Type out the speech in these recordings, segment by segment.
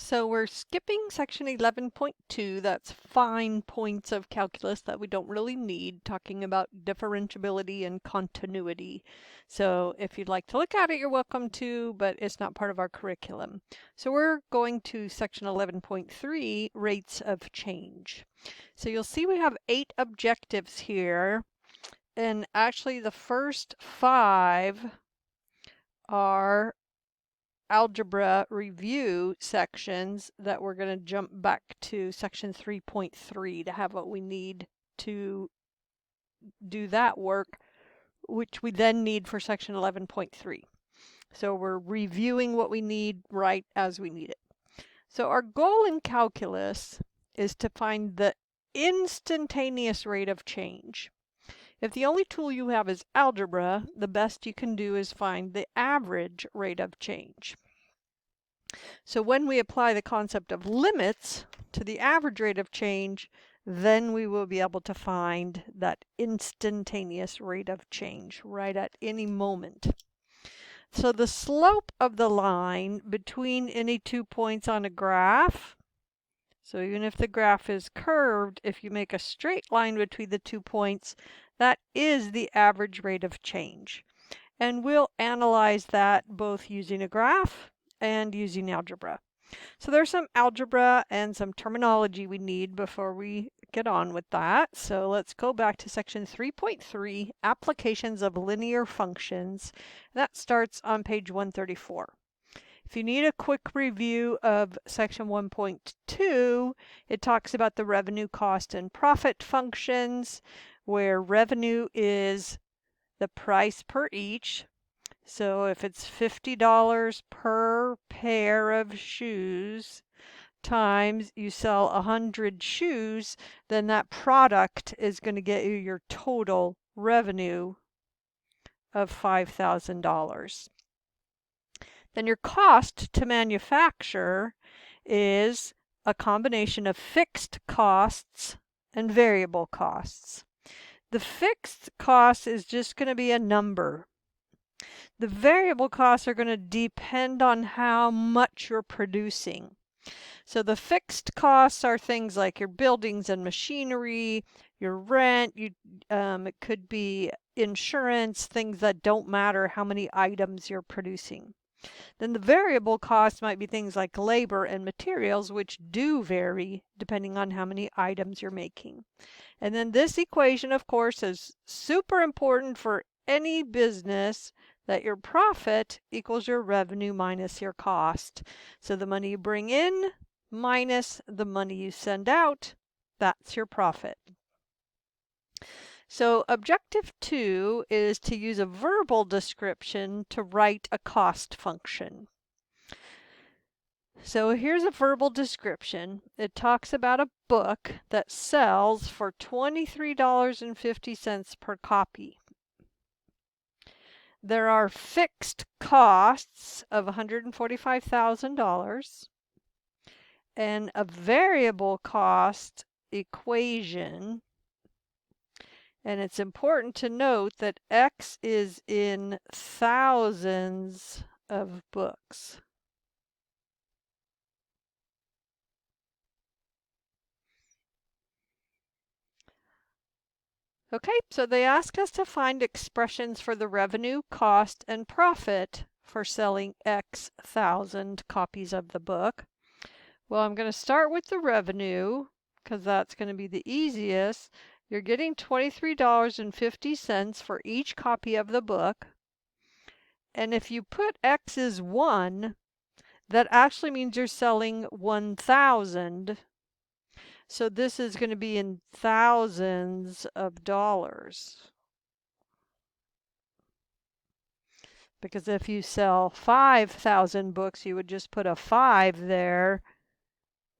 So we're skipping section 11.2, that's fine points of calculus that we don't really need, talking about differentiability and continuity. So if you'd like to look at it, you're welcome to, but it's not part of our curriculum. So we're going to section 11.3, rates of change. So you'll see we have 8 objectives here, and actually the first 5 are algebra review sections that we're going to jump back to section 3.3 to have what we need to do that work, which we then need for section 11.3. So we're reviewing what we need right as we need it. So our goal in calculus is to find the instantaneous rate of change. If the only tool you have is algebra, the best you can do is find the average rate of change. So when we apply the concept of limits to the average rate of change, then we will be able to find that instantaneous rate of change right at any moment. So the slope of the line between any 2 points on a graph, so even if the graph is curved, if you make a straight line between the 2 points, that is the average rate of change. And we'll analyze that both using a graph and using algebra. So there's some algebra and some terminology we need before we get on with that. So let's go back to section 3.3, applications of linear functions. That starts on page 134. If you need a quick review of section 1.2, it talks about the revenue, cost, and profit functions, where revenue is the price per each. So if it's $50 per pair of shoes times you sell 100 shoes, then that product is going to get you your total revenue of $5,000. Then your cost to manufacture is a combination of fixed costs and variable costs. The fixed cost is just going to be a number. The variable costs are going to depend on how much you're producing. So the fixed costs are things like your buildings and machinery, your rent, it could be insurance, things that don't matter how many items you're producing. Then the variable costs might be things like labor and materials, which do vary depending on how many items you're making. And then this equation, of course, is super important for any business, that your profit equals your revenue minus your cost. So the money you bring in minus the money you send out, that's your profit. So objective 2 is to use a verbal description to write a cost function. So here's a verbal description. It talks about a book that sells for $23.50 per copy. There are fixed costs of $145,000 and a variable cost equation. And it's important to note that X is in thousands of books. Okay, so they ask us to find expressions for the revenue, cost, and profit for selling X thousand copies of the book. Well, I'm going to start with the revenue because that's going to be the easiest. You're getting $23.50 for each copy of the book. And if you put X is 1, that actually means you're selling 1,000. So this is going to be in thousands of dollars. Because if you sell 5,000 books, you would just put a 5 there.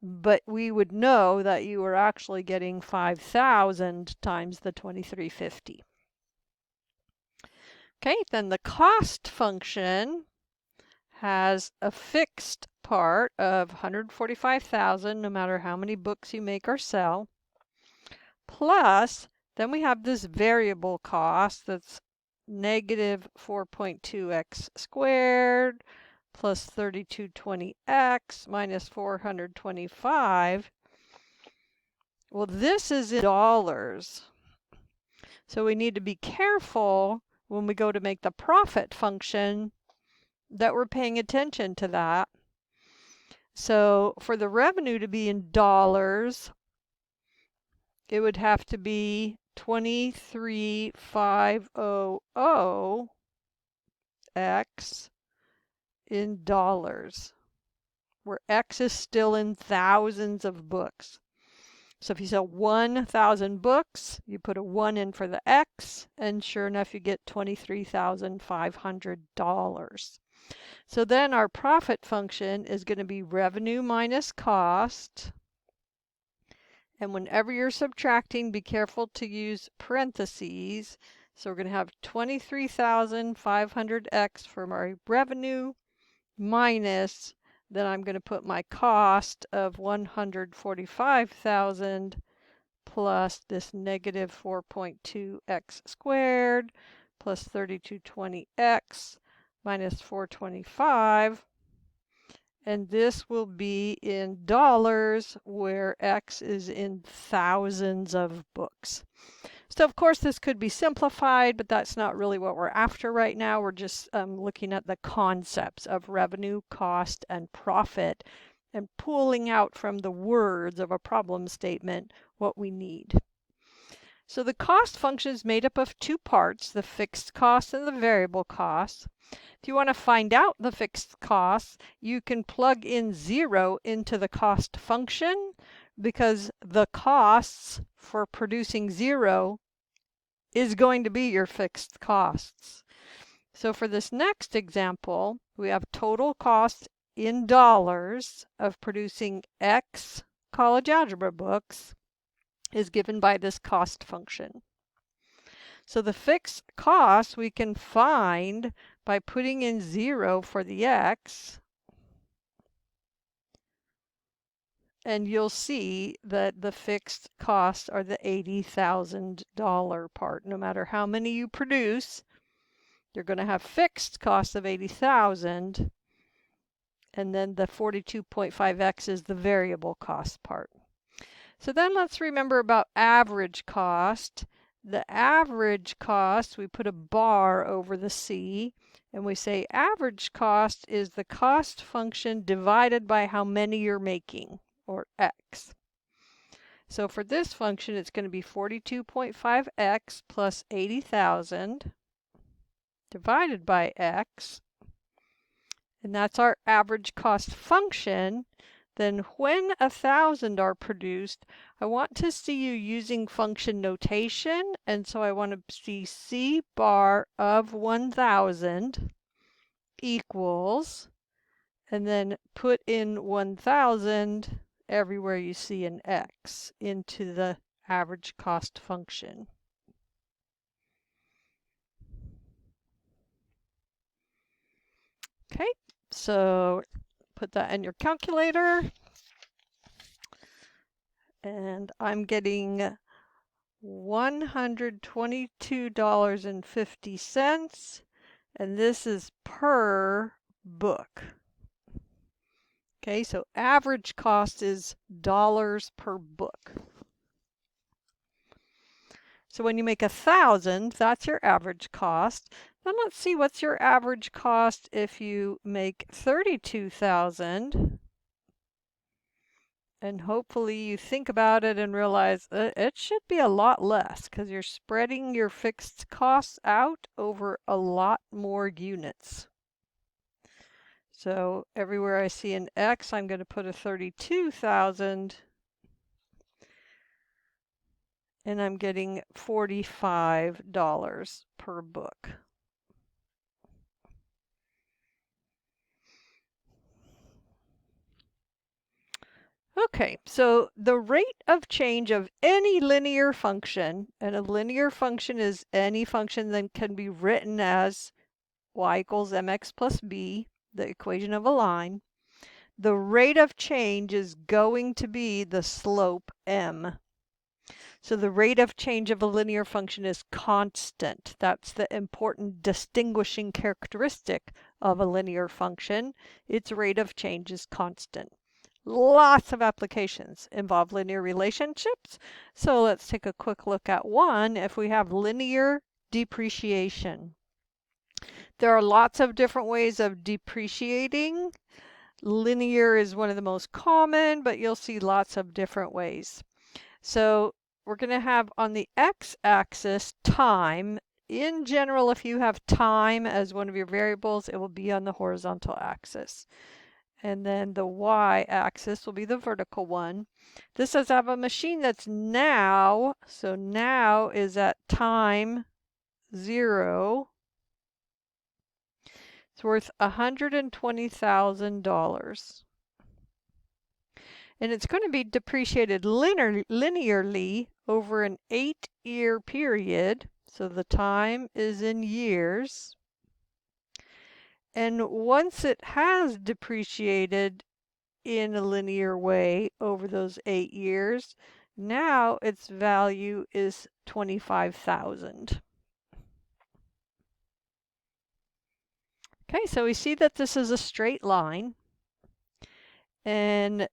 But we would know that you were actually getting 5,000 times the 2350. Okay, then the cost function has a fixed part of 145,000 no matter how many books you make or sell. Plus, then we have this variable cost that's negative 4.2x squared plus 3220x minus 425. Well, this is in dollars. So we need to be careful when we go to make the profit function that we're paying attention to that. So for the revenue to be in dollars, it would have to be 23,500x in dollars, where x is still in thousands of books. So if you sell 1,000 books, you put a 1 in for the x, and sure enough, you get $23,500. So then our profit function is going to be revenue minus cost. And whenever you're subtracting, be careful to use parentheses. So we're going to have 23,500x for my revenue minus, then I'm going to put my cost of 145,000 plus this negative 4.2x squared plus 3220x minus 425. And this will be in dollars, where x is in thousands of books. So of course this could be simplified, but that's not really what we're after right now. We're just looking at the concepts of revenue, cost, and profit, and pulling out from the words of a problem statement what we need. So the cost function is made up of two parts, the fixed cost and the variable cost. If you want to find out the fixed costs, you can plug in 0 into the cost function, because the costs for producing 0 is going to be your fixed costs. So for this next example, we have total cost in dollars of producing X college algebra books is given by this cost function. So the fixed cost we can find by putting in 0 for the x, and you'll see that the fixed costs are the $80,000 part. No matter how many you produce, you're going to have fixed costs of $80,000, and then the 42.5x is the variable cost part. So then let's remember about average cost. The average cost, we put a bar over the C, and we say average cost is the cost function divided by how many you're making, or x. So for this function, it's going to be 42.5x plus 80,000 divided by x, and that's our average cost function. Then when 1,000 are produced, I want to see you using function notation, and so I want to see C bar of 1,000 equals, and then put in 1,000 everywhere you see an x into the average cost function. Okay, so put that in your calculator, and I'm getting $122.50, and this is per book. Okay, so average cost is dollars per book. So when you make 1,000, that's your average cost. Then let's see what's your average cost if you make 32,000. And hopefully you think about it and realize it should be a lot less, because you're spreading your fixed costs out over a lot more units. So everywhere I see an X, I'm going to put a 32,000. And I'm getting $45 per book. Okay, so the rate of change of any linear function, and a linear function is any function that can be written as y equals mx plus b, the equation of a line. The rate of change is going to be the slope m. So the rate of change of a linear function is constant. That's the important distinguishing characteristic of a linear function, its rate of change is constant. Lots of applications involve linear relationships. So let's take a quick look at one. If we have linear depreciation, there are lots of different ways of depreciating. Linear is one of the most common, but you'll see lots of different ways. So we're going to have on the x-axis time. In general, if you have time as one of your variables, it will be on the horizontal axis. And then the y-axis will be the vertical one. This says I have a machine that's now, so now is at time 0. It's worth $120,000. And it's going to be depreciated linearly over an 8-year period. So the time is in years. And once it has depreciated in a linear way over those 8 years, now its value is $25,000. Okay, so we see that this is a straight line, and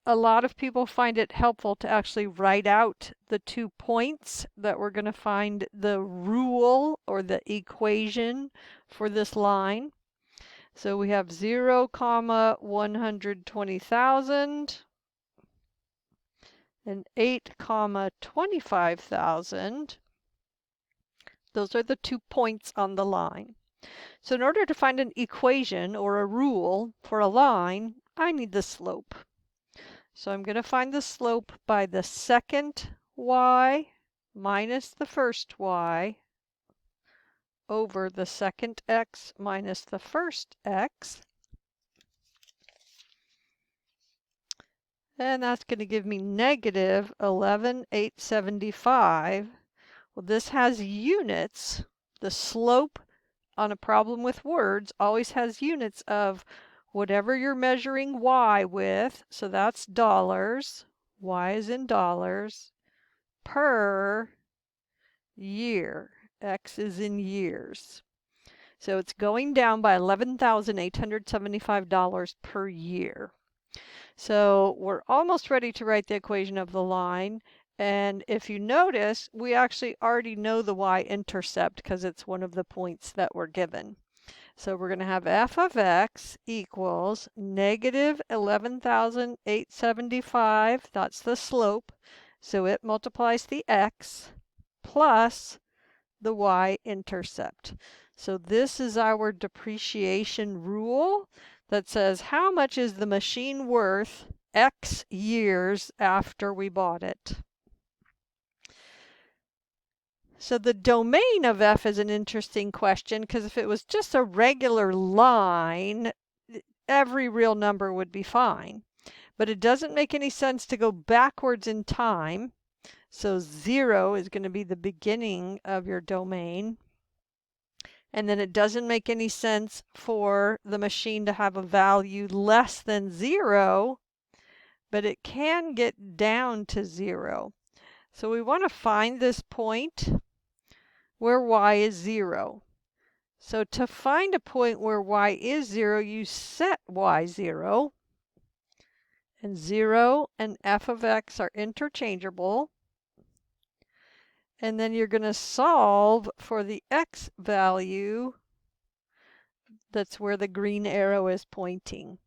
a lot of people find it helpful to actually write out the 2 points that we're going to find the rule or the equation for this line. So we have 0, 120,000 and 8, 25,000. Those are the 2 points on the line. So in order to find an equation or a rule for a line, I need the slope. So I'm going to find the slope by the second y minus the first y over the second x minus the first x. And that's going to give me negative 11,875. Well, this has units. The slope on a problem with words always has units of whatever you're measuring y with. So that's dollars. Y is in dollars per year. X is in years. So it's going down by $11,875 per year. So we're almost ready to write the equation of the line. And if you notice, we actually already know the y-intercept because it's one of the points that were given. So we're going to have f of x equals negative 11,875. That's the slope. So it multiplies the x plus the y-intercept. So this is our depreciation rule that says how much is the machine worth X years after we bought it. So the domain of f is an interesting question because if it was just a regular line, every real number would be fine. But it doesn't make any sense to go backwards in time. So 0 is going to be the beginning of your domain. And then it doesn't make any sense for the machine to have a value less than 0, but it can get down to 0. So we want to find this point where y is 0. So to find a point where y is 0, you set y 0. And 0 and f of x are interchangeable. And then you're going to solve for the x value. That's where the green arrow is pointing.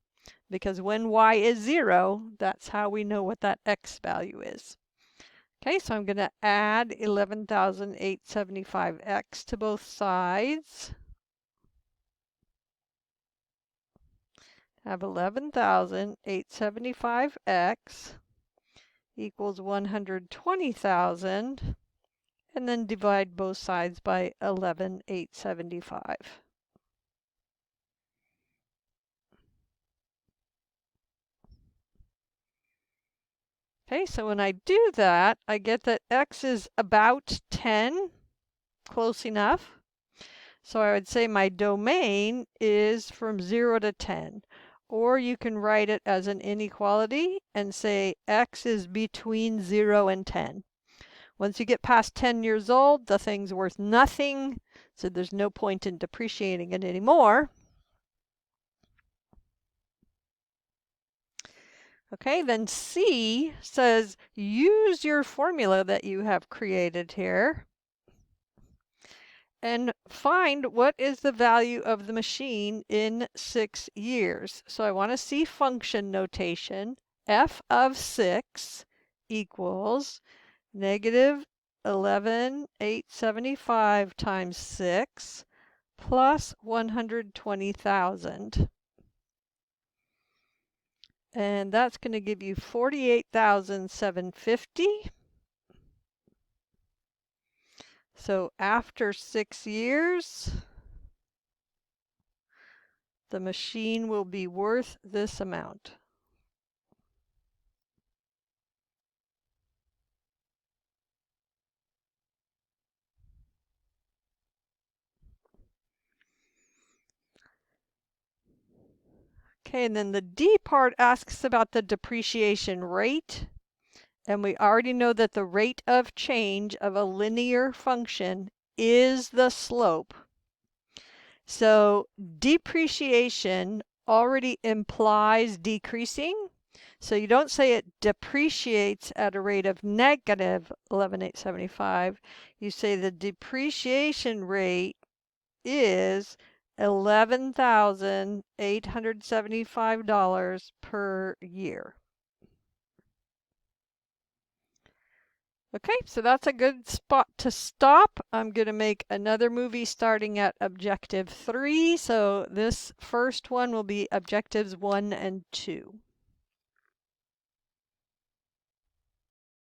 Because when y is 0, that's how we know what that x value is. Okay, so I'm going to add 11,875x to both sides. I have 11,875x equals 120,000. And then divide both sides by 11,875. Okay, so when I do that, I get that x is about 10, close enough. So I would say my domain is from 0 to 10. Or you can write it as an inequality and say x is between 0 and 10. Once you get past 10 years old, the thing's worth nothing. So there's no point in depreciating it anymore. Okay, then C says use your formula that you have created here and find what is the value of the machine in 6 years. So I want to see function notation. F of 6 equals negative 11,875 times 6 plus 120,000. And that's going to give you 48,750. So after 6 years, the machine will be worth this amount. Okay, and then the D part asks about the depreciation rate. And we already know that the rate of change of a linear function is the slope. So depreciation already implies decreasing. So you don't say it depreciates at a rate of negative 11,875. You say the depreciation rate is $11,875 per year. Okay, so that's a good spot to stop. I'm going to make another movie starting at objective 3. So this first one will be objectives 1 and 2.